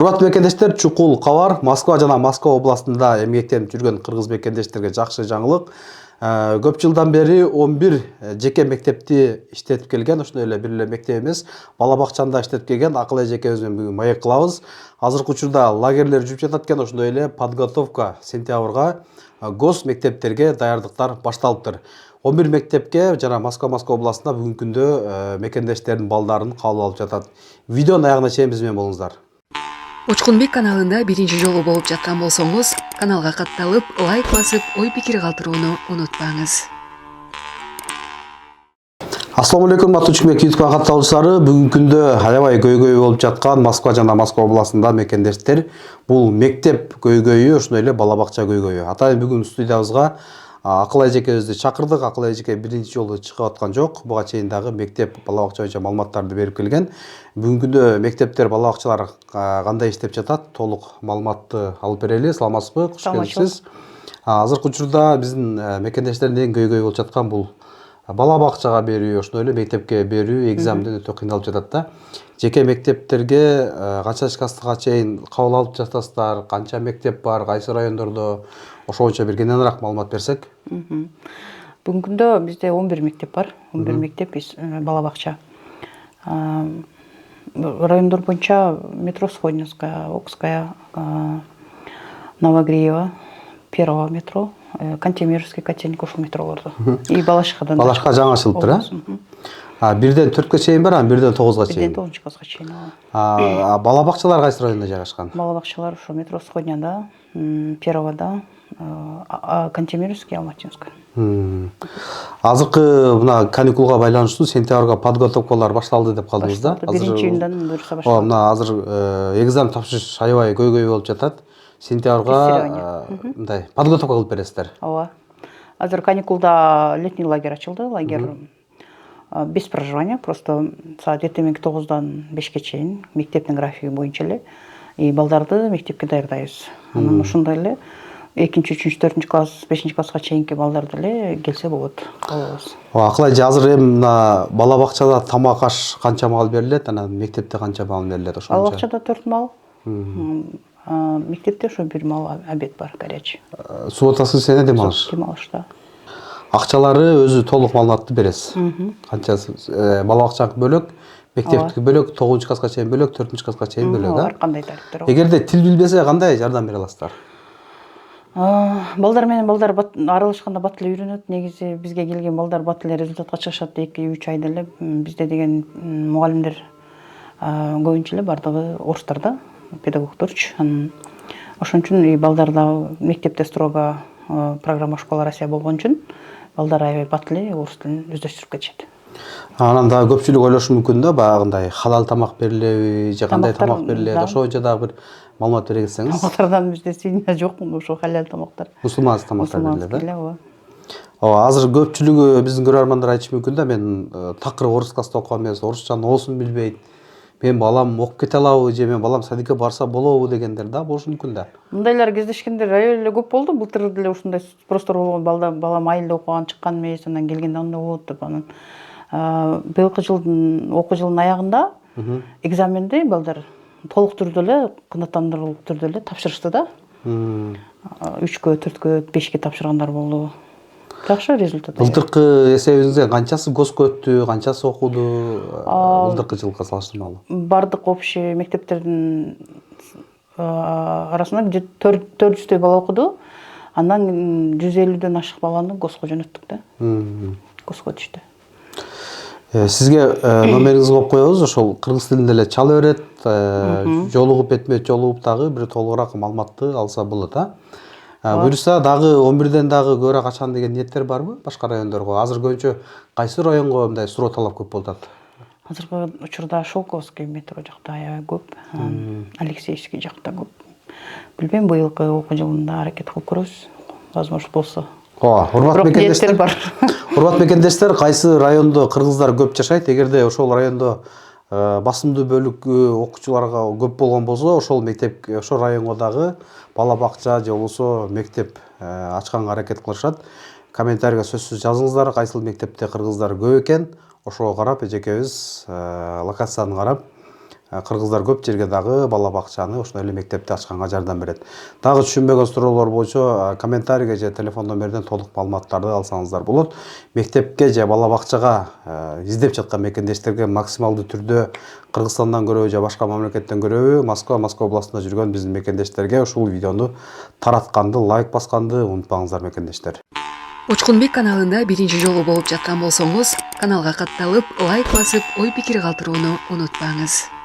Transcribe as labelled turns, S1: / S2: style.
S1: Урматтуу мекендештер, чукул кабар. Москва жана Москва областында эмгектенип жүргөн кыргыз мекендештерге жакшы жаңылык. Көп жылдан бери 11 жеке мектепти иштетип келген, ошондой эле бир эле мектеп эмес, бала бакчанда иштетип келген Акыл эже экебиз менен бүгүн маек кылабыз. Азыркы учурда лагерлер жүрүп жатат экен, ошондой эле подготовка сентябрга гос мектептерге даярдыктар башталыптыр. 11 мектепке жана Москва областында бүгүнкү күндө мекендештердин балдарын кабыл алып жатат. Видеонун аягына чейин биз менен болуңуздар.
S2: Учкунбек каналында биринчи жолу болуп жаткан болсоңуз, каналга катталып, лайк басып, ой пикир калтырууну унутпаңыз.
S1: Ассаламу алейкум, Учкунбек YouTube катталуучулары. Бүгүнкү күндө аябай көйгөй болуп жаткан Москва жана Москва областында мекендештер. Бул мектеп көйгөйү, ошондой эле бала бакча көйгөйү. Атайын бүгүн студиябызга Акыл эже экебизди чакырдык. Акыл эже эке биринчи жолу чыгып аткан жок. Буга чейин дагы мектеп бала бакча боюнча маалыматтарды берип келген. Бүгүнкү күндө мектептер, бала бакчалар кандай иштеп жатат? Толук маалыматты алып берели. Саламатсызбы? Куш келипсиз. Азыркы учурда биздин мекендештердин көйгөй болуп жаткан бул бала бакчага берүү, ошондой эле мектепке берүү экзаменден өтө кыйналып жатат да. Жеке мектептерге канча класска чейин кабыл алып жатасыздар? Канча мектеп бар? Кайсы райондордо? Ошо боюнча бир кененирээк маалымат берсек.
S3: Бүгүнкү күндө бизде 11 мектеп бар. 11 мектеп бала бакча. Райондор боюнча метро Сходневская, Окская, Новогриева, Первого метро, Кантемировский, Котельник, ошол метролордо. И Балашихадан.
S1: Балашка жаңы ачылыптыр, Бирден 4кө чейин бар, бирден 9га чейин.
S3: Бирден 9 класска чейин.
S1: Бала бакчалар кайсы районда жайгашкан?
S3: Бала бакчалар ошо метро Сходняда, Первого, Кантемировский, Алматинская.
S1: Азыркы мына каникулга байланыштуу сентябрга подготовкалар башталды деп калдыңыз да?
S3: Биринчи июндан буюрса башталды.
S1: Мына азыр экзамен тапшырыш аябай көйгөй болуп жатат. Сентябрга мындай подготовка кылып бересиздер.
S3: Ооба. Азыр каникулда летний лагерь ачылды. Лагерь без проживания, просто саат эртеменки 9-дан 5ке чейин мектептин графиги боюнча эле и балдарды мектепке даярдайбыз. Анан ошондой эле 2-чү, 3-чү, 4-чү класс, 5-чи класска чейинки балдарды эле келсе болот.
S1: Акыл эже азыр эми мына бала бакчада тамак аш канча маал берилет, анан мектепте канча маал берилет ошончо?
S3: Бала бакчада 4 маал. Мектепте ошо 1 маал обед бар, горячий.
S1: Суббота, воскресенье дем алыш.
S3: Дем алыш, да.
S1: Акчалары өзү толук маалыматты бересиз. Канчасы бала бакчага бөлөк, мектептики бөлөк, 9-чу класска чейин бөлөк, 4-чү класска чейин бөлөк,
S3: Ар кандай тарифтер.
S1: Эгерде тил билбесе кандай жардам бере аласыздар?
S3: Балдар менен балдар аралашканда бат эле үйрөнөт. Негизи бизге келген балдар бат эле результатка чыгышат 2-3 айда эле. Бизде деген мугалимдер көбүнчө эле бардыгы орустар да, педагогдорчу. Ошон үчүн балдар да мектепте строго программа школа Россия болгон үчүн балдар аябай бат эле орус тилин өздөштүрүп кетишет.
S1: Анан дагы көпчүлүк ойлошу мүмкүн да, баягындай халал тамак берилеби же кандай тамак берилет, ошо боюнча дагы бир маалымат бере кетсеңиз.
S3: Тамактардан бизде свинья жок, ошо халал тамактар.
S1: Мусулман тамактар берилет,
S3: да?
S1: Азыр көпчүлүгү биздин көрөрмандар айтышы мүмкүн да, мен такыр орус класста окугам эмес, орусча ноосун билбейт. Мен балам окуп кете алабы же мен балам садикке барса болобу дегендер да болушу мүмкүн да.
S3: Мындайлар кездешкендер аябай эле көп болду. Былтыр деле ушундай спростор болгон, балам айылда окуган, чыккан эмес, анан келгенде андай болот деп анан быйылкы жылдын окуу жылынын аягында экзаменди балдар толук түрдө эле, канаттандырылып түрдө эле тапшырышты да. 3кө, 4кө, 5ке тапшыргандар болду. Жакшы результат.
S1: Былтыркы эсебиңизде канчасы госко өттү, канчасы окуду былтыркы жылга салыштырмалуу?
S3: Бардык общий мектептердин арасында 400 бала окуду. Андан 150дөн ашык баланы госко жөнөттүк да. Госко түштү.
S1: Сизге номериңизди коюп коебуз, ошол кыргыз тилинде эле чала берет, жолугуп этмей жолугуп дагы бир толугураак маалыматты алса болот, Буюрса дагы 11ден дагы көбүрөөк ачан деген ниеттер барбы башка райондорго? Азыр көбүнчө кайсы районго мындай суроо талап көп болуп атат?
S3: Азыркы учурда Шелковский метро жакта аябай көп, Алексеевский жакта көп. Билбейм, быйылкы окуу жылында аракет кылып көрөбүз, возможно болсо.
S1: Урматтуу мекендештер, кайсы райондо кыргыздар көп жашайт? Эгерде ошол райондо басымдуу бөлүк окуучуларга көп болгон болсо, ошол мектеп, ошол районго дагы бала бакча же болбосо мектеп ачканга аракет кылышат. Комментарийга сөзсүз жазыңыздар, кайсыл мектепте кыргыздар көп экен. Ошого карап эжекебиз локацияны карап кыргыздар көп жерге дагы бала бакчаны ошондой эле мектепти ачканга жардам берет. Дагы түшүнбөгөн суроолор боюнча комментарийге же телефон номерден толук маалыматтарды алсаңыздар болот. Мектепке же бала бакчага издеп жаткан мекендештерге максималдуу түрдө Кыргызстандан көрөбү же башка мамлекеттен көрөбү Москва областында жүргөн биздин мекендештерге ушул видеону таратканды, лайк басканды унутпаңыздар мекендештер.
S2: Учкунбек каналында биринчи жолу болуп жаткан болсоңуз, каналга катталып, лайк басып, ой пикир калтырууну унутпаңыз.